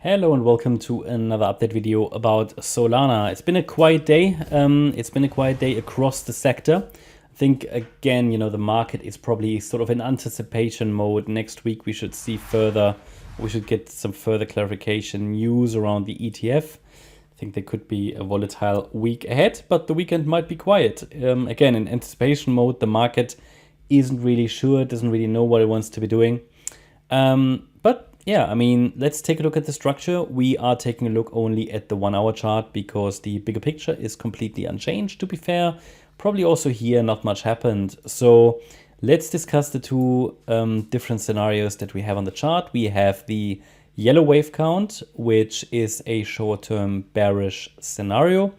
Hello and welcome to another update video about Solana. It's been a quiet day. It's been a quiet day across the sector. I think again, the market is probably sort of in anticipation mode. Next week we should get some further clarification news around the ETF. I think there could be a volatile week ahead, but the weekend might be quiet. Again, in anticipation mode, the market isn't really sure, doesn't really know what it wants to be doing. But yeah, let's take a look at the structure. We are taking a look only at the 1 hour chart because the bigger picture is completely unchanged, to be fair. Probably also here not much happened. So let's discuss the two different scenarios that we have on the chart. We have the yellow wave count, which is a short-term bearish scenario.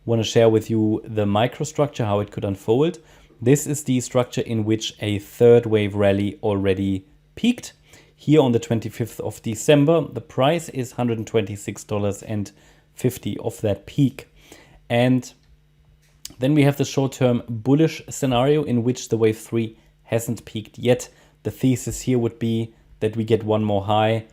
Want to share with you the microstructure, how it could unfold. This is the structure in which a third wave rally already peaked. Here on the 25th of December, the price is $126.50 of that peak. And then we have the short-term bullish scenario in which the wave 3 hasn't peaked yet. The thesis here would be that we get one more high.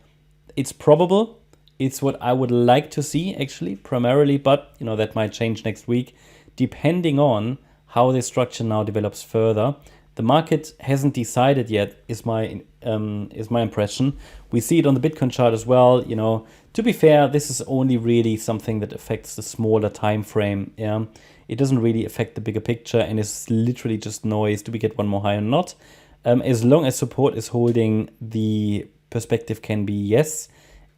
It's probable. It's what I would like to see, actually, primarily, but that might change next week, depending on how this structure now develops further. The market hasn't decided yet, is my impression. We see it on the Bitcoin chart as well. To be fair, this is only really something that affects the smaller time frame. Yeah, it doesn't really affect the bigger picture, and it's literally just noise. Do we get one more high or not? As long as support is holding, the perspective can be yes,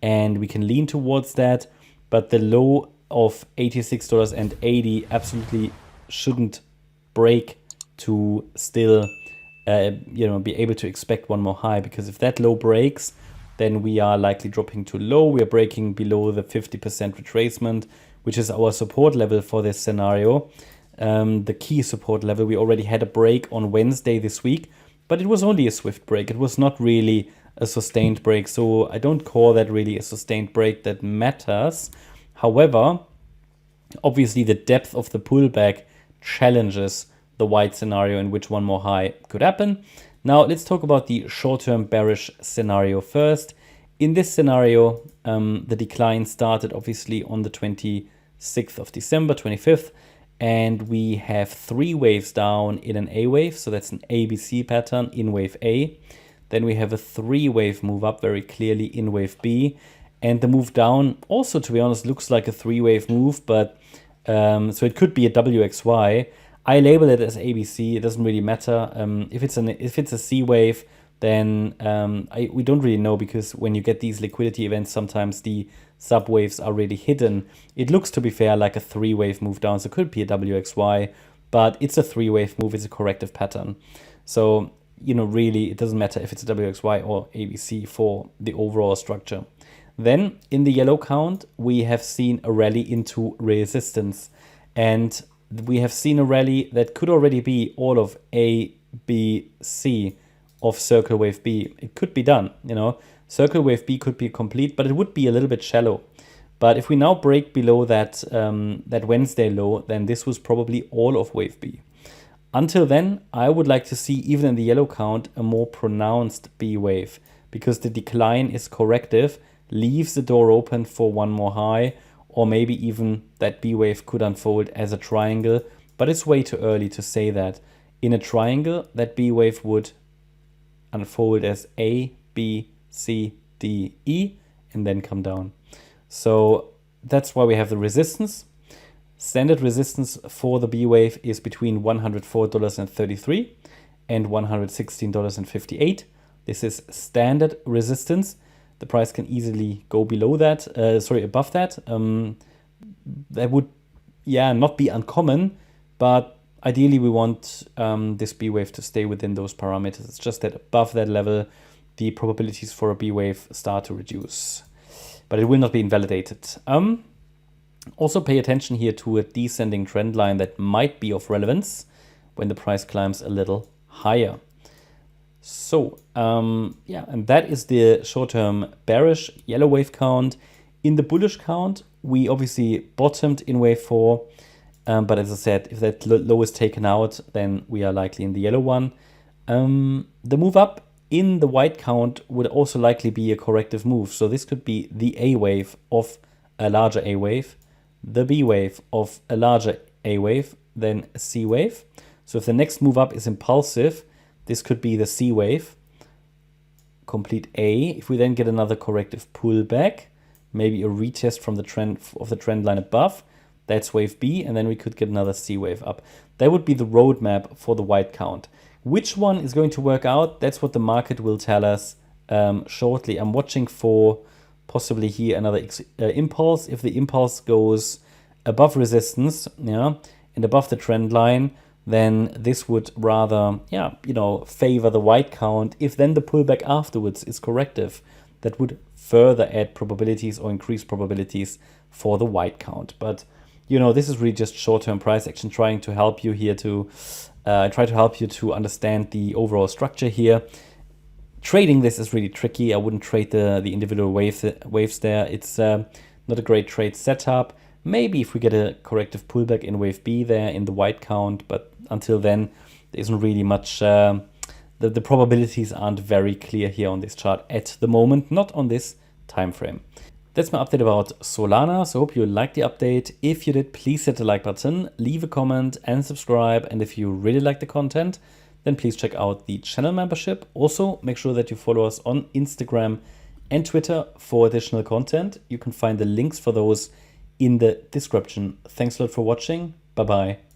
and we can lean towards that. But the low of $86.80 absolutely shouldn't break to still be able to expect one more high, because if that low breaks, then we are likely dropping too low. We are breaking below the 50% retracement, which is our support level for this scenario. The key support level. We already had a break on Wednesday this week, but it was only a swift break. It was not really a sustained break, so I don't call that really a sustained break that matters. However, obviously the depth of the pullback challenges the wide scenario in which one more high could happen. Now let's talk about the short-term bearish scenario first. In this scenario, the decline started obviously on the 26th of December, 25th, and we have 3 waves down in an A wave, so that's an ABC pattern in wave A. Then we have a 3-wave move up very clearly in wave B, and the move down also, to be honest, looks like a 3-wave move, but so it could be a WXY. I label it as ABC. It doesn't really matter. If it's a C wave, then we don't really know, because when you get these liquidity events, sometimes the sub waves are really hidden. It looks, to be fair, like a 3-wave move down, so it could be a WXY, but it's a 3-wave move. It's a corrective pattern. So really, it doesn't matter if it's a WXY or ABC for the overall structure. Then in the yellow count, we have seen a rally into resistance, and we have seen a rally that could already be all of A, B, C of circle wave B. It could be done, Circle wave B could be complete, but it would be a little bit shallow. But if we now break below that Wednesday low, then this was probably all of wave B. Until then, I would like to see, even in the yellow count, a more pronounced B wave, because the decline is corrective, leaves the door open for one more high, or maybe even that B wave could unfold as a triangle, but it's way too early to say that. In a triangle, that B wave would unfold as A, B, C, D, E, and then come down. So that's why we have the resistance. Standard resistance for the B wave is between $104.33 and $116.58. This is standard resistance. The price can easily go below that, above that. That would, not be uncommon, but ideally we want this B wave to stay within those parameters. It's just that above that level, the probabilities for a B wave start to reduce, but it will not be invalidated. Also pay attention here to a descending trend line that might be of relevance when the price climbs a little higher. So, and that is the short-term bearish yellow wave count. In the bullish count, we obviously bottomed in wave 4. But as I said, if that low is taken out, then we are likely in the yellow one. The move up in the white count would also likely be a corrective move. So this could be the A wave of a larger A wave, the B wave of a larger A wave, then a C wave. So if the next move up is impulsive, this could be the C wave, complete A. If we then get another corrective pullback, maybe a retest from the trend line above, that's wave B, and then we could get another C wave up. That would be the roadmap for the white count. Which one is going to work out? That's what the market will tell us shortly. I'm watching for possibly here another impulse. If the impulse goes above resistance, yeah, and above the trend line, then this would rather, yeah, favor the white count. If then the pullback afterwards is corrective, that would further add probabilities or increase probabilities for the white count. But this is really just short-term price action, trying to help you here to understand the overall structure here. Trading this is really tricky. I wouldn't trade the individual waves there. It's not a great trade setup. Maybe if we get a corrective pullback in wave B there in the white count, but until then, there isn't really much. The probabilities aren't very clear here on this chart at the moment, not on this time frame. That's my update about Solana. So I hope you liked the update. If you did, please hit the like button, leave a comment and subscribe. And if you really like the content, then please check out the channel membership. Also, make sure that you follow us on Instagram and Twitter for additional content. You can find the links for those in the description. Thanks a lot for watching. Bye-bye.